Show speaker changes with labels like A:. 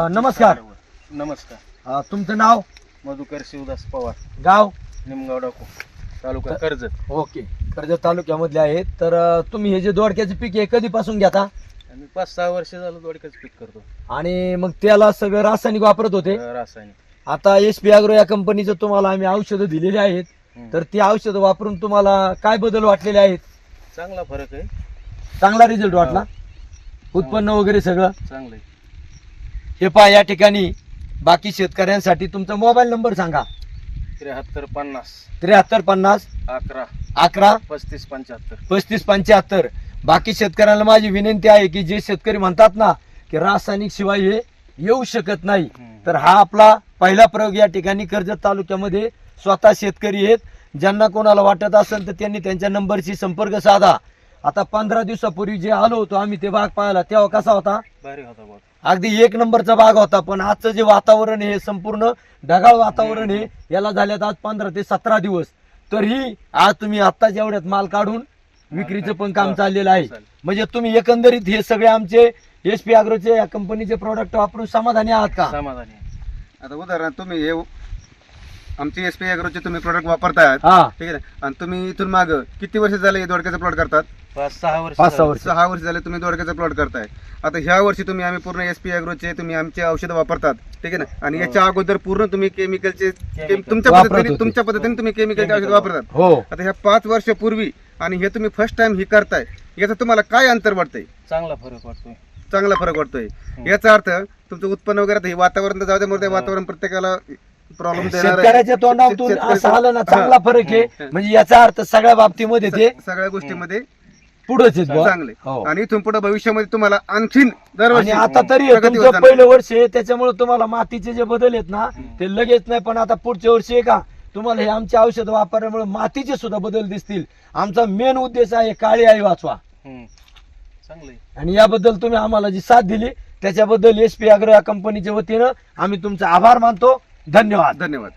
A: नमस्कार.
B: नमस्कार.
A: तुमचं नाव?
B: मधुकर शिवदास पवार,
A: गाव?
B: निमगाव डाकू, तालुका कर्जत.
A: ओके, कर्जत तालुक्यामधले आहेत. तर तुम्ही हे जे दोडक्याचे पीक आहे कधीपासून घेता?
B: आम्ही 5-6 वर्ष झालं दोडक्याचं पीक करतो.
A: आणि मग त्याला सगळं रासायनिक वापरत होते.
B: रासायनिक.
A: आता SP ॲग्रो या कंपनीचं तुम्हाला आम्ही औषधं दिलेली आहेत. तर ती औषधं वापरून तुम्हाला काय बदल वाटलेले आहेत?
B: चांगला फरक आहे.
A: चांगला रिझल्ट वाटला? उत्पन्न वगैरे सगळं
B: चांगलं आहे.
A: हे पहा, या ठिकाणी बाकी शेतकऱ्यांसाठी तुमचा मोबाईल नंबर सांगा.
B: 7350
A: 7350
B: 11
A: 11
B: 3575.
A: 3575. बाकी शेतकऱ्यांना माझी विनंती आहे की जे शेतकरी म्हणतात ना की रासायनिक शिवाय हे येऊ शकत नाही, तर हा आपला पहिला प्रयोग या ठिकाणी कर्जत तालुक्यामध्ये स्वतः शेतकरी आहेत. ज्यांना कोणाला वाटत असेल तर त्यांनी त्यांच्या नंबरशी संपर्क साधा. आता 15 दिवसापूर्वी जे आलो होतो आम्ही ते बाग पाहायला, तेव्हा कसा होता?
B: भारी होता बाग.
A: अगदी 1 नंबरचा बाग होता. पण आजचं जे वातावरण आहे संपूर्ण ढगाळ वातावरण आहे. याला झाल्यात आज 15 ते 17 दिवस. तरीही आज तुम्ही आत्ताच एवढ्यात माल काढून विक्रीचं पण काम चाललेलं आहे. म्हणजे तुम्ही एकंदरीत हे सगळे आमचे SP ॲग्रोचे या कंपनीचे प्रोडक्ट वापरून समाधानी आहात का?
B: समाधानी आहे.
C: आता उदाहरण तुम्ही हे आमचे SP ॲग्रोचे तुम्ही प्रोडक्ट वापरताय,
A: हा,
C: ठीक आहे. आणि तुम्ही इथून माग किती वर्ष झाले हे दोडक्याचा प्लॉट करतात?
B: 5-6 वर्ष.
A: 5-6 वर्ष.
C: 6 वर्ष झाले तुम्ही दोडक्याचा प्लॉट करताय. आता ह्या वर्षी तुम्ही आम्ही पूर्ण SP ॲग्रोचे तुम्ही आमचे औषध वापरतात, ठीक आहे ना. आणि याच्या अगोदर पूर्ण तुम्ही केमिकलचे तुमच्या पद्धतीने तुम्ही केमिकलचे औषध वापरतात.
A: हो.
C: आता ह्या 5 वर्षापूर्वी आणि हे तुम्ही फर्स्ट टाइम ही करताय, याचा तुम्हाला काय अंतर वाटतंय?
B: चांगला फरक वाटतोय.
C: चांगला फरक वाटतोय. याचा अर्थ तुमचं उत्पन्न वगैरे हे वातावरण तर जाऊ दे, मग वातावरण प्रत्येकाला प्रॉब्लेम देणार आहे.
A: शेतकऱ्याच्या तोंडातून असं आलं ना चांगला फरक आहे, म्हणजे याचा अर्थ सगळ्या बाबतीमध्ये ते
C: सगळ्या गोष्टीमध्ये
A: पुढेच आहेत बुवा.
C: चांगले.
A: हो.
C: आणि इथून पुढे भविष्यामध्ये तुम्हाला आणखीन
A: आणि
C: दरवर्षी
A: आता तरी
C: प्रगती होत
A: तुमचं
C: जाणार.
A: पहिलं वर्ष आहे, त्याच्यामुळे तुम्हाला मातीचे जे बदल आहेत ना ते लगेच नाही, पण आता पुढच्या वर्षी आहे का तुम्हाला हे आमचे औषध वापरल्यामुळे मातीचे सुद्धा बदल दिसतील. आमचा मेन उद्देश आहे काळी आई वाचवा.
B: चांगलं आहे.
A: आणि याबद्दल तुम्ही आम्हाला जी साथ दिली त्याच्याबद्दल SP ॲग्रो या कंपनीच्या वतीनं आम्ही तुमचा आभार मानतो. धन्यवाद.
C: धन्यवाद.